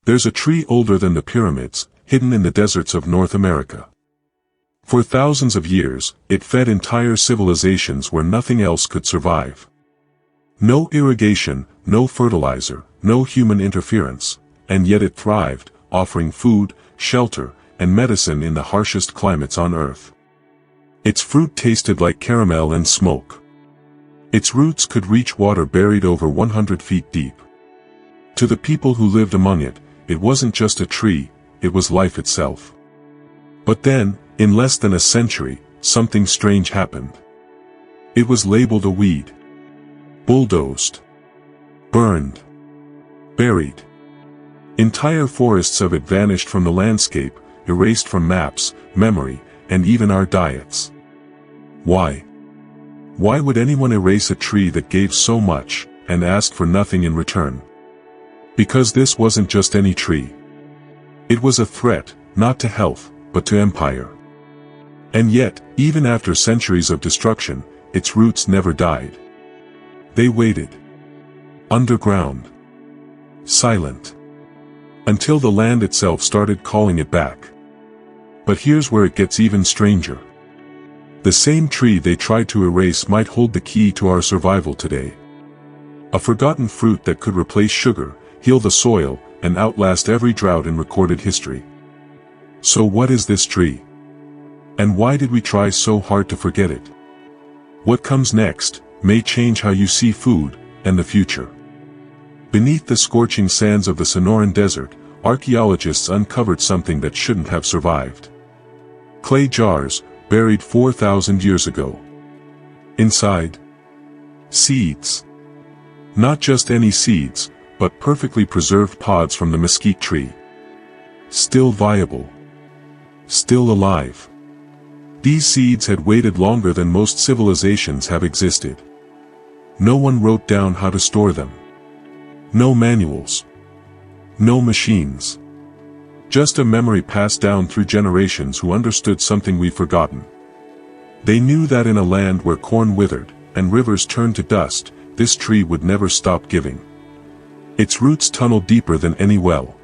There's a tree older than the pyramids, hidden in the deserts of North America. For thousands of years, it fed entire civilizations where nothing else could survive. No irrigation, no fertilizer, no human interference, and yet it thrived, offering food, shelter, and medicine in the harshest climates on Earth. Its fruit tasted like caramel and smoke. Its roots could reach water buried over 100 feet deep. To the people who lived among it, it wasn't just a tree, it was life itself. But then, in less than a century, something strange happened. It was labeled a weed. Bulldozed. Burned. Buried. Entire forests of it vanished from the landscape, erased from maps, memory, and even our diets. Why? Why would anyone erase a tree that gave so much, and ask for nothing in return? Because this wasn't just any tree. It was a threat, not to health, but to empire. And yet, even after centuries of destruction, its roots never died. They waited. Underground. Silent. Until the land itself started calling it back. But here's where it gets even stranger. The same tree they tried to erase might hold the key to our survival today. A forgotten fruit that could replace sugar, heal the soil, and outlast every drought in recorded history. So what is this tree? And why did we try so hard to forget it? What comes next may change how you see food and the future. Beneath the scorching sands of the Sonoran Desert, archaeologists uncovered something that shouldn't have survived. Clay jars, buried 4,000 years ago. Inside, seeds. Not just any seeds, but perfectly preserved pods from the mesquite tree. Still viable. Still alive. These seeds had waited longer than most civilizations have existed. No one wrote down how to store them. No manuals. No machines. Just a memory passed down through generations who understood something we've forgotten. They knew that in a land where corn withered, and rivers turned to dust, this tree would never stop giving. Its roots tunneled deeper than any well.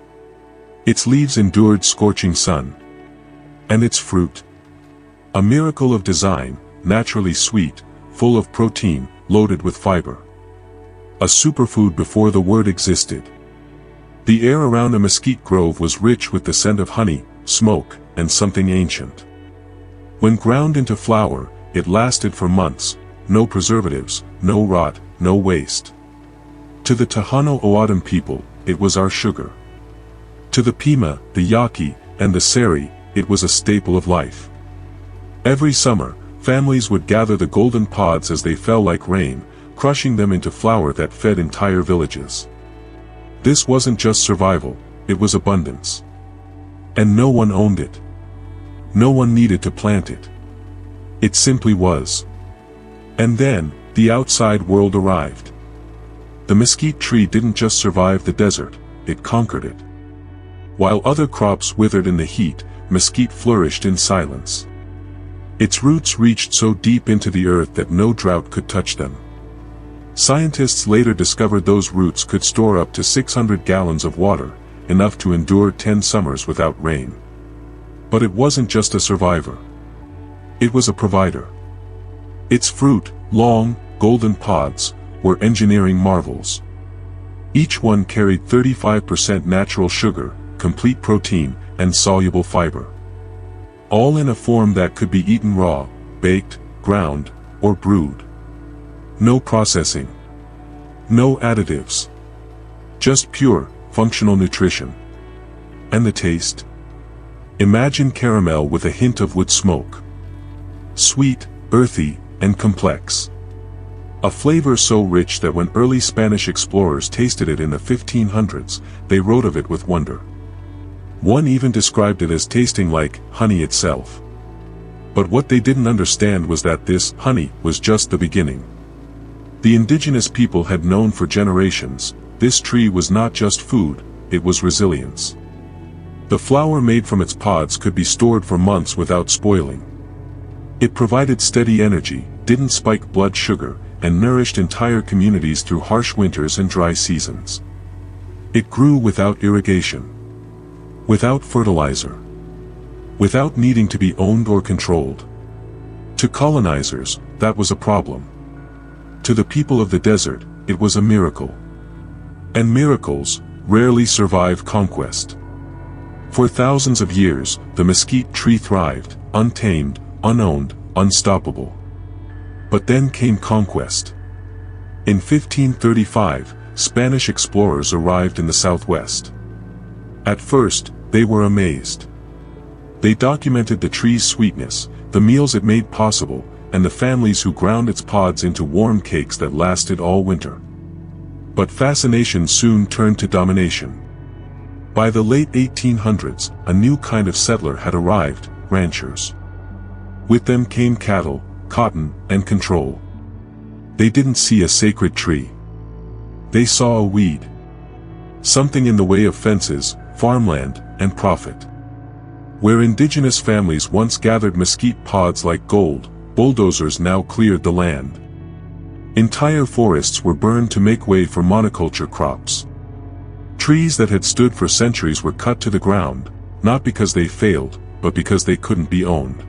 Its leaves endured scorching sun. And its fruit? A miracle of design, naturally sweet, full of protein, loaded with fiber. A superfood before the word existed. The air around a mesquite grove was rich with the scent of honey, smoke, and something ancient. When ground into flour, it lasted for months, no preservatives, no rot, no waste. To the Tohono people, it was our sugar. To the Pima, the Yaqui, and the Seri, it was a staple of life. Every summer, families would gather the golden pods as they fell like rain, crushing them into flour that fed entire villages. This wasn't just survival, it was abundance. And no one owned it. No one needed to plant it. It simply was. And then, the outside world arrived. The mesquite tree didn't just survive the desert, it conquered it. While other crops withered in the heat, mesquite flourished in silence. Its roots reached so deep into the earth that no drought could touch them. Scientists later discovered those roots could store up to 600 gallons of water, enough to endure 10 summers without rain. But it wasn't just a survivor. It was a provider. Its fruit, long, golden pods, were engineering marvels. Each one carried 35% natural sugar, complete protein, and soluble fiber. All in a form that could be eaten raw, baked, ground, or brewed. No processing. No additives. Just pure, functional nutrition. And the taste? Imagine caramel with a hint of wood smoke. Sweet, earthy, and complex. A flavor so rich that when early Spanish explorers tasted it in the 1500s, they wrote of it with wonder. One even described it as tasting like honey itself. But what they didn't understand was that this honey was just the beginning. The indigenous people had known for generations, this tree was not just food, it was resilience. The flour made from its pods could be stored for months without spoiling. It provided steady energy, didn't spike blood sugar, and nourished entire communities through harsh winters and dry seasons. It grew without irrigation, without fertilizer, without needing to be owned or controlled. To colonizers, that was a problem. To the people of the desert, it was a miracle. And miracles rarely survive conquest. For thousands of years, the mesquite tree thrived, untamed, unowned, unstoppable. But then came conquest. In 1535, Spanish explorers arrived in the southwest. At first, they were amazed. They documented the tree's sweetness, the meals it made possible, and the families who ground its pods into warm cakes that lasted all winter. But fascination soon turned to domination. By the late 1800s, a new kind of settler had arrived, ranchers. With them came cattle, cotton, and control. They didn't see a sacred tree. They saw a weed. Something in the way of fences, farmland, and profit. Where indigenous families once gathered mesquite pods like gold, bulldozers now cleared the land. Entire forests were burned to make way for monoculture crops. Trees that had stood for centuries were cut to the ground, not because they failed, but because they couldn't be owned.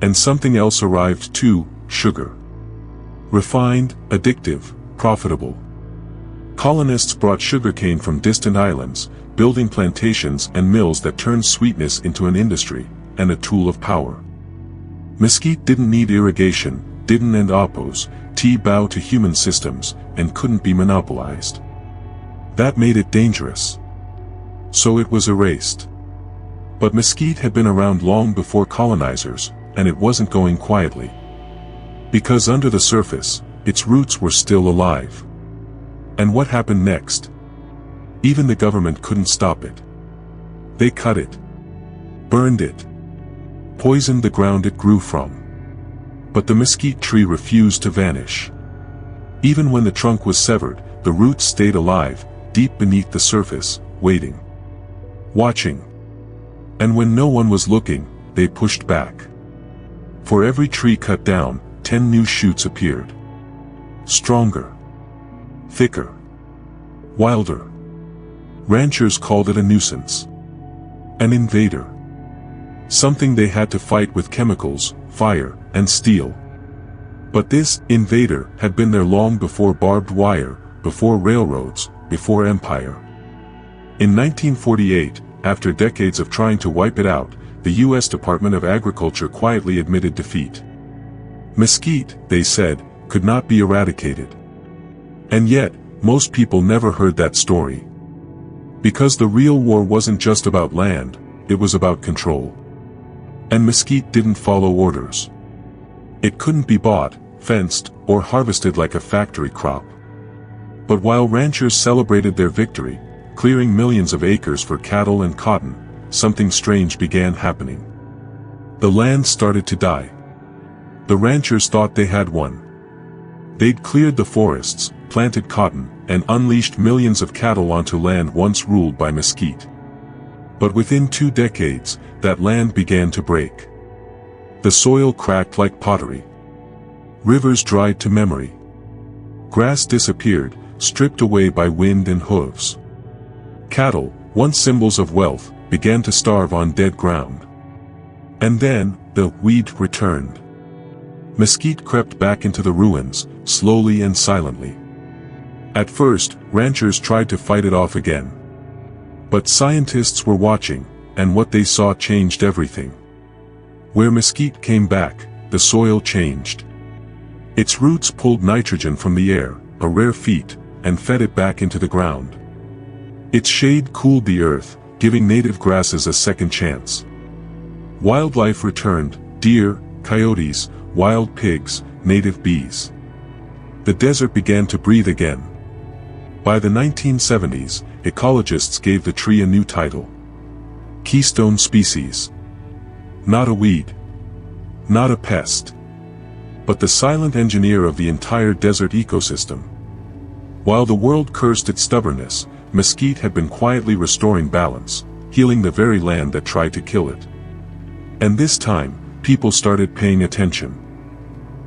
And something else arrived too, sugar. Refined, addictive, profitable. Colonists brought sugarcane from distant islands, building plantations and mills that turned sweetness into an industry, and a tool of power. Mesquite didn't need irrigation, didn't end oppose, bow to human systems, and couldn't be monopolized. That made it dangerous. So it was erased. But mesquite had been around long before colonizers, and it wasn't going quietly. Because under the surface, its roots were still alive. And what happened next? Even the government couldn't stop it. They cut it. Burned it. Poisoned the ground it grew from. But the mesquite tree refused to vanish. Even when the trunk was severed, the roots stayed alive, deep beneath the surface, waiting. Watching. And when no one was looking, they pushed back. For every tree cut down, 10 new shoots appeared. Stronger. Thicker. Wilder. Ranchers called it a nuisance. An invader. Something they had to fight with chemicals, fire, and steel. But this invader had been there long before barbed wire, before railroads, before empire. In 1948, after decades of trying to wipe it out, the U.S. Department of Agriculture quietly admitted defeat. Mesquite, they said, could not be eradicated. And yet, most people never heard that story. Because the real war wasn't just about land, it was about control. And mesquite didn't follow orders. It couldn't be bought, fenced, or harvested like a factory crop. But while ranchers celebrated their victory, clearing millions of acres for cattle and cotton, something strange began happening. The land started to die. The ranchers thought they had won. They'd cleared the forests, planted cotton, and unleashed millions of cattle onto land once ruled by mesquite. But within 2 decades, that land began to break. The soil cracked like pottery. Rivers dried to memory. Grass disappeared, stripped away by wind and hooves. Cattle, once symbols of wealth, began to starve on dead ground. And then, the weed returned. Mesquite crept back into the ruins, slowly and silently. At first, ranchers tried to fight it off again. But scientists were watching, and what they saw changed everything. Where mesquite came back, the soil changed. Its roots pulled nitrogen from the air, a rare feat, and fed it back into the ground. Its shade cooled the earth, giving native grasses a second chance. Wildlife returned, deer, coyotes, wild pigs, native bees. The desert began to breathe again. By the 1970s, ecologists gave the tree a new title. Keystone species. Not a weed. Not a pest. But the silent engineer of the entire desert ecosystem. While the world cursed its stubbornness, mesquite had been quietly restoring balance, healing the very land that tried to kill it. And this time, people started paying attention.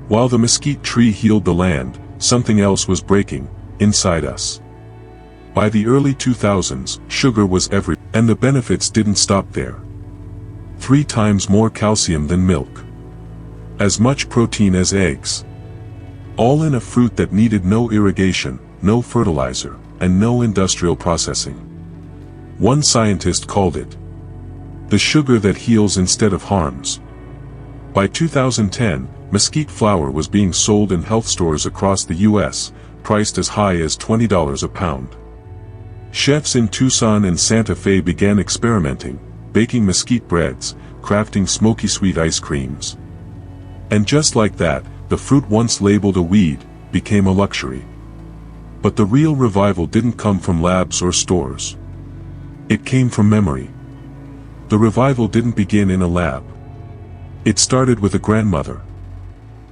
While the mesquite tree healed the land, something else was breaking, inside us. By the early 2000s, sugar was everywhere, and the benefits didn't stop there. 3 times more calcium than milk. As much protein as eggs. All in a fruit that needed no irrigation, no fertilizer, and no industrial processing. One scientist called it the sugar that heals instead of harms. By 2010, mesquite flour was being sold in health stores across the U.S., priced as high as $20 a pound. Chefs in Tucson and Santa Fe began experimenting, baking mesquite breads, crafting smoky sweet ice creams. And just like that, the fruit once labeled a weed, became a luxury. But the real revival didn't come from labs or stores. It came from memory. The revival didn't begin in a lab. It started with a grandmother.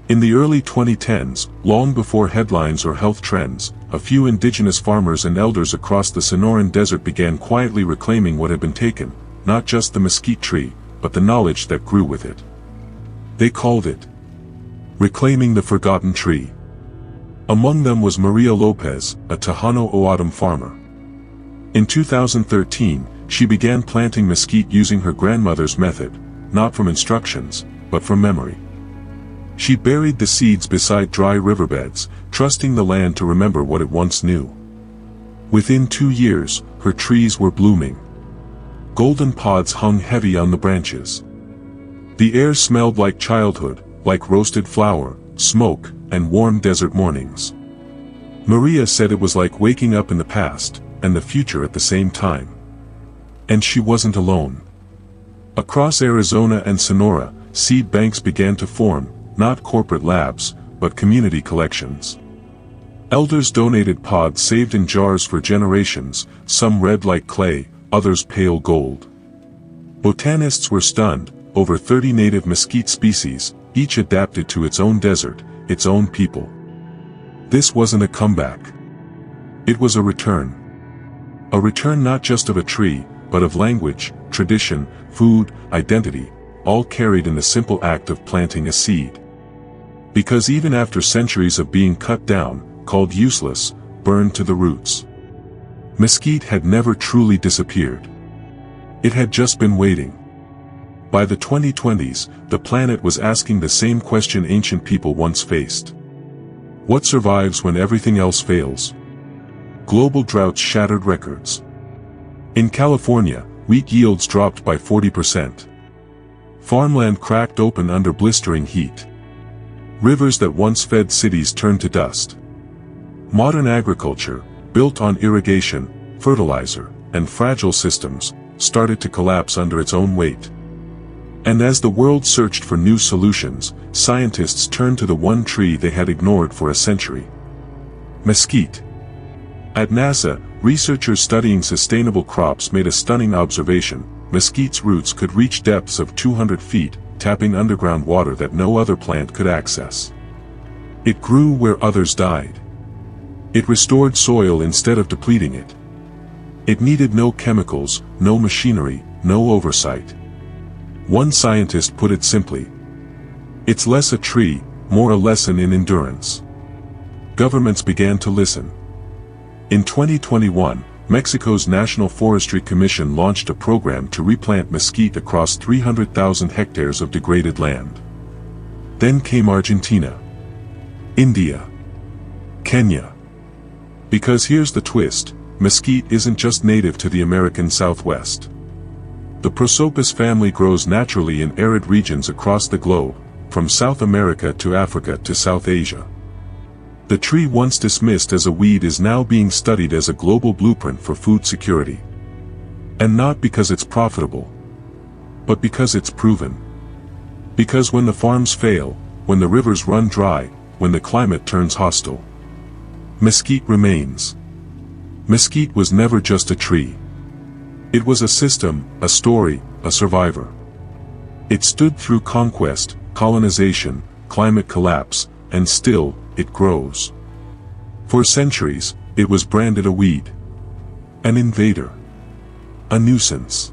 In the early 2010s, long before headlines or health trends, a few indigenous farmers and elders across the Sonoran Desert began quietly reclaiming what had been taken, not just the mesquite tree, but the knowledge that grew with it. They called it reclaiming the forgotten tree. Among them was Maria Lopez, a Tohono O'odham farmer. In 2013, she began planting mesquite using her grandmother's method, not from instructions, but from memory. She buried the seeds beside dry riverbeds, trusting the land to remember what it once knew. Within 2 years, her trees were blooming. Golden pods hung heavy on the branches. The air smelled like childhood, like roasted flour, smoke, and warm desert mornings. Maria said it was like waking up in the past, and the future at the same time. And she wasn't alone. Across Arizona and Sonora, seed banks began to form, not corporate labs, but community collections. Elders donated pods saved in jars for generations, some red like clay, others pale gold. Botanists were stunned, over 30 native mesquite species, each adapted to its own desert, its own people. This wasn't a comeback. It was a return. A return not just of a tree, but of language, tradition, food, identity, all carried in the simple act of planting a seed. Because even after centuries of being cut down, called useless, burned to the roots, mesquite had never truly disappeared. It had just been waiting. By the 2020s, the planet was asking the same question ancient people once faced. What survives when everything else fails? Global droughts shattered records. In California, wheat yields dropped by 40%. Farmland cracked open under blistering heat. Rivers that once fed cities turned to dust. Modern agriculture, built on irrigation, fertilizer, and fragile systems, started to collapse under its own weight. And as the world searched for new solutions, scientists turned to the one tree they had ignored for a century: mesquite. At NASA, researchers studying sustainable crops made a stunning observation: mesquite's roots could reach depths of 200 feet, tapping underground water that no other plant could access. It grew where others died. It restored soil instead of depleting it. It needed no chemicals, no machinery, no oversight. One scientist put it simply: it's less a tree, more a lesson in endurance. Governments began to listen. In 2021, Mexico's National Forestry Commission launched a program to replant mesquite across 300,000 hectares of degraded land. Then came Argentina, India, Kenya. Because here's the twist: mesquite isn't just native to the American Southwest. The Prosopis family grows naturally in arid regions across the globe, from South America to Africa to South Asia. The tree once dismissed as a weed is now being studied as a global blueprint for food security. And not because it's profitable, but because it's proven. Because when the farms fail, when the rivers run dry, when the climate turns hostile, mesquite remains. Mesquite was never just a tree. It was a system, a story, a survivor. It stood through conquest, colonization, climate collapse, and still, it grows. For centuries, it was branded a weed, an invader, a nuisance.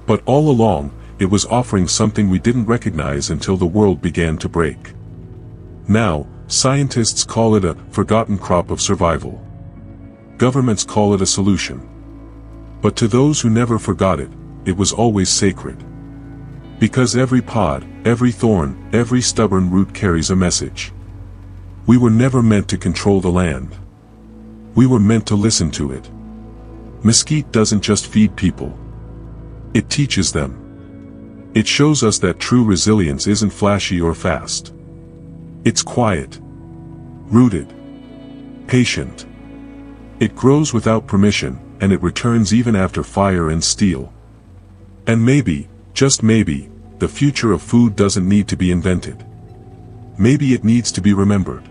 But all along, it was offering something we didn't recognize until the world began to break. Now, scientists call it a forgotten crop of survival. Governments call it a solution. But to those who never forgot it, it was always sacred. Because every pod, every thorn, every stubborn root carries a message. We were never meant to control the land. We were meant to listen to it. Mesquite doesn't just feed people. It teaches them. It shows us that true resilience isn't flashy or fast. It's quiet, rooted, patient. It grows without permission, and it returns even after fire and steel. And maybe, just maybe, the future of food doesn't need to be invented. Maybe it needs to be remembered.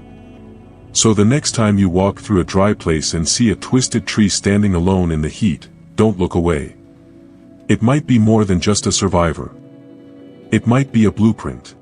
So the next time you walk through a dry place and see a twisted tree standing alone in the heat, don't look away. It might be more than just a survivor. It might be a blueprint.